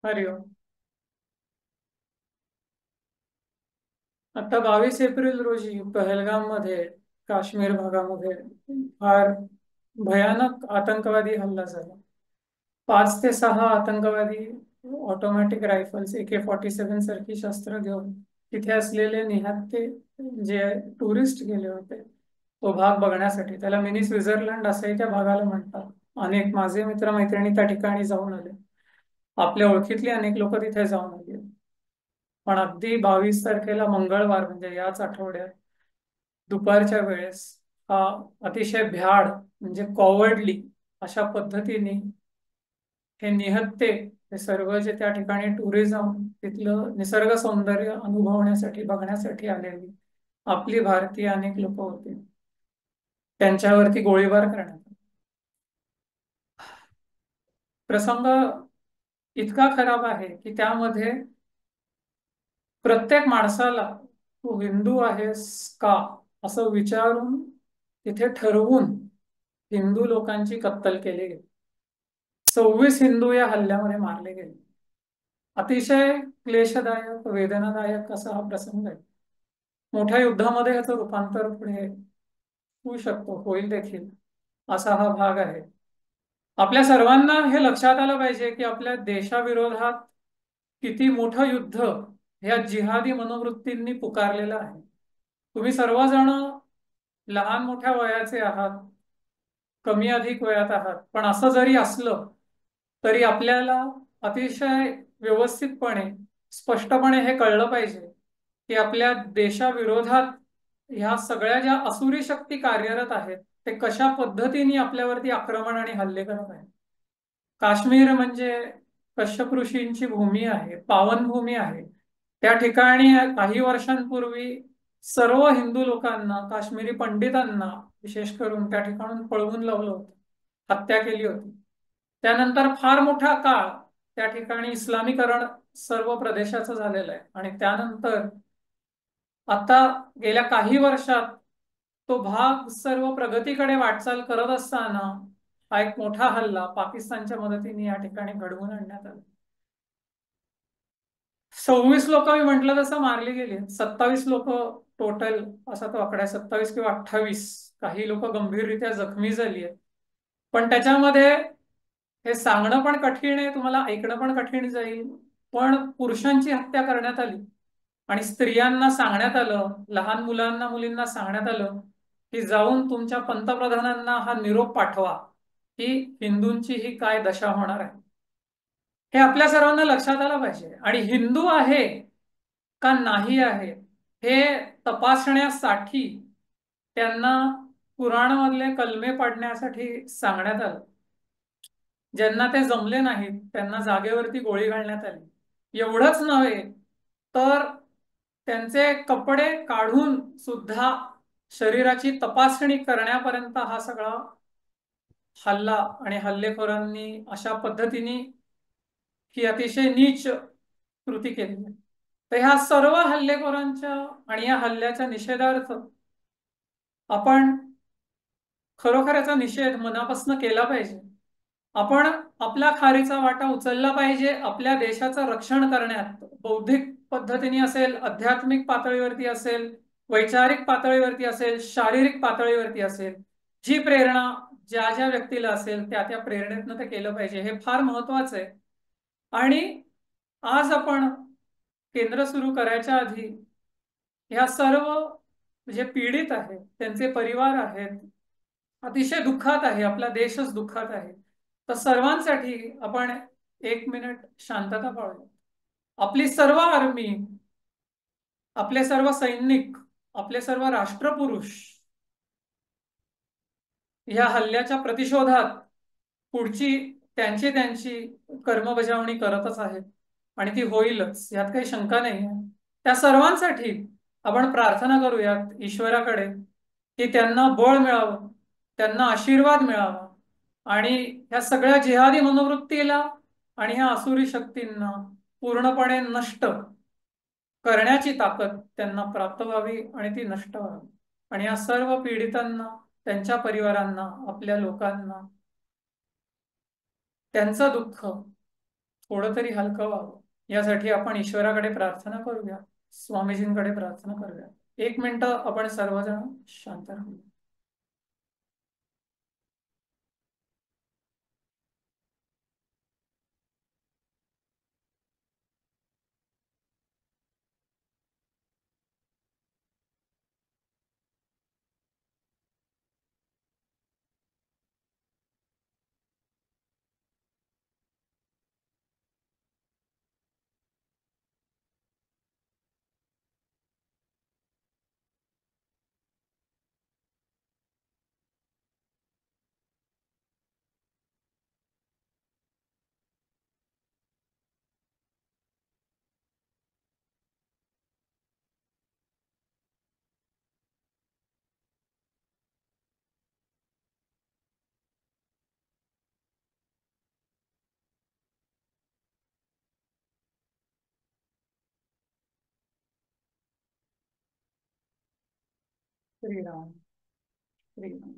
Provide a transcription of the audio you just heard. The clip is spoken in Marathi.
हरिओम. आता 22 एप्रिल रोजी पहलगाम मध्ये, काश्मीर भागामध्ये फार भयानक आतंकवादी हल्ला झाला. 5 ते 6 आतंकवादी ऑटोमॅटिक रायफल्स AK-47 सारखी शस्त्र घेऊन तिथे असलेले निहत्थे जे टुरिस्ट गेले होते तो भाग बघण्यासाठी, त्याला मिनी स्वित्झर्लंड असंही त्या भागाला म्हणतात. अनेक माझे मित्र मैत्रिणी त्या ठिकाणी जाऊन आले. आपल्या ओळखीतली अनेक लोक तिथे जाऊन आले. पण अगदी 22 तारखेला मंगळवार म्हणजे याच आठवड्यात दुपारच्या वेळेस हा अतिशय भ्याड म्हणजे कॉवर्डली अशा पद्धतीने हे निहत्ते, हे सर्व जे त्या ठिकाणी टुरिझम, तिथलं निसर्ग सौंदर्य अनुभवण्यासाठी बघण्यासाठी आलेली आपली भारतीय अनेक लोक होते, त्यांच्यावरती गोळीबार करण्यात आला. प्रसंग इतका खराब आहे की त्यामध्ये प्रत्येक माणसाला तू हिंदू आहेस का असं विचारून तिथे ठरवून हिंदू लोकांची कत्तल केली गेली. 26 हिंदू या हल्ल्यामध्ये मारले गेले. अतिशय क्लेशदायक वेदनादायक असा हा प्रसंग आहे. मोठ्या युद्धामध्ये याचं रूपांतर पुढे होऊ शकतो, होईल देखील, असा हा भाग आहे. आपल्या सर्वांना हे लक्षात आलं पाहिजे की आपल्या देशाविरोधात किती मोठं युद्ध ह्या जिहादी मनोवृत्तींनी पुकारलेलं आहे. तुम्ही सर्वजण लहान मोठ्या वयाचे आहात, कमी अधिक वयात आहात, पण असं जरी असलं तरी आपल्याला अतिशय व्यवस्थितपणे, स्पष्टपणे हे कळलं पाहिजे की आपल्या देशाविरोधात ह्या सगळ्या ज्या असुरी शक्ती कार्यरत आहेत ते कशा पद्धतीने आपल्यावरती आक्रमण आणि हल्ले करत आहेत. काश्मीर म्हणजे कश्यप ऋषींची भूमी आहे, पावनभूमी आहे. त्या ठिकाणी काही वर्षांपूर्वी सर्व हिंदू लोकांना, काश्मीरी पंडितांना विशेष करून त्या ठिकाणून पळवून लावलं होतं, हत्या केली होती. त्यानंतर फार मोठा काळ त्या ठिकाणी इस्लामीकरण सर्व प्रदेशाचं झालेलं आहे आणि त्यानंतर आता गेल्या काही वर्षात तो भाग सर्व प्रगतीकडे वाटचाल करत असताना हा एक मोठा हल्ला पाकिस्तानच्या मदतीने या ठिकाणी घडवून आणण्यात आला. 26 लोक मी म्हटलं तसं मारली गेली. 27 लोक टोटल असा तो आकडा आहे, 27 किंवा 28. काही लोक गंभीररित्या जखमी झाली आहेत. पण त्याच्यामध्ये हे सांगणं पण कठीण आहे, तुम्हाला ऐकणं पण कठीण जाईल, पण पुरुषांची हत्या करण्यात आली आणि स्त्रियांना सांगण्यात आलं, लहान मुलांना मुलींना सांगण्यात आलं की जाऊन तुमच्या पंतप्रधानांना हा निरोप पाठवा की हिंदूंची ही काय दशा होणार आहे. हे आपल्या सर्वांना लक्षात आलं पाहिजे. आणि हिंदू आहे का नाही आहे हे तपासण्यासाठी त्यांना कुराणमधले कलमे पाडण्यासाठी सांगण्यात आलं. ज्यांना ते जमले नाहीत त्यांना जागेवरती गोळी घालण्यात आली. एवढंच नव्हे तर त्यांचे कपडे काढून सुद्धा शरीराची तपासणी करण्यापर्यंत हा सगळा हल्ला आणि हल्लेखोरांनी अशा पद्धतीने ही अतिशय नीच कृती केली आहे. तर ह्या सर्व हल्लेखोरांच्या आणि या हल्ल्याच्या निषेधार्थ आपण खरोखर याचा निषेध मनापासून केला पाहिजे. आपण आपला खारीचा वाटा उचलला पाहिजे आपल्या देशाचं रक्षण करण्यात. बौद्धिक पद्धतीने असेल, आध्यात्मिक पातळीवरती असेल, वैचारिक पातळीवरती असेल, शारीरिक पातळीवरती असेल, जी प्रेरणा ज्या ज्या व्यक्तीला असेल त्या त्या प्रेरणेतनं ते केलं पाहिजे. हे फार महत्वाचं आहे. आणि आज आपण केंद्र सुरू करायच्या आधी ह्या सर्व जे पीडित आहेत, त्यांचे परिवार आहेत, अतिशय दुःखात आहे, आपला देशच दुःखात आहे. तर सर्वांसाठी आपण 1 मिनिट शांतता पाळूया. आपली सर्व आर्मी, आपले सर्व सैनिक, आपले सर्व राष्ट्रपुरुष या हल्ल्याच्या प्रतिशोधात पुढची त्यांची त्यांची कर्मबजावणी करतच आहेत आणि ती होईलच, यात काही शंका नाही. त्या सर्वांसाठी आपण प्रार्थना करूयात ईश्वराकडे की त्यांना बळ मिळावं, त्यांना आशीर्वाद मिळावा आणि ह्या सगळ्या जिहादी मनोवृत्तीला आणि ह्या आसुरी शक्तींना पूर्णपणे नष्ट करण्याची ताकद त्यांना प्राप्त व्हावी आणि ती नष्ट व्हावी. आणि या सर्व पीडितांना, त्यांच्या परिवारांना, आपल्या लोकांना त्यांचं दुःख थोडं तरी हलकं व्हावं. यासाठी आपण ईश्वराकडे प्रार्थना करूया, स्वामीजींकडे प्रार्थना करूया. 1 मिनिट आपण सर्वजण शांत राहू. श्रीराम. श्रीराम.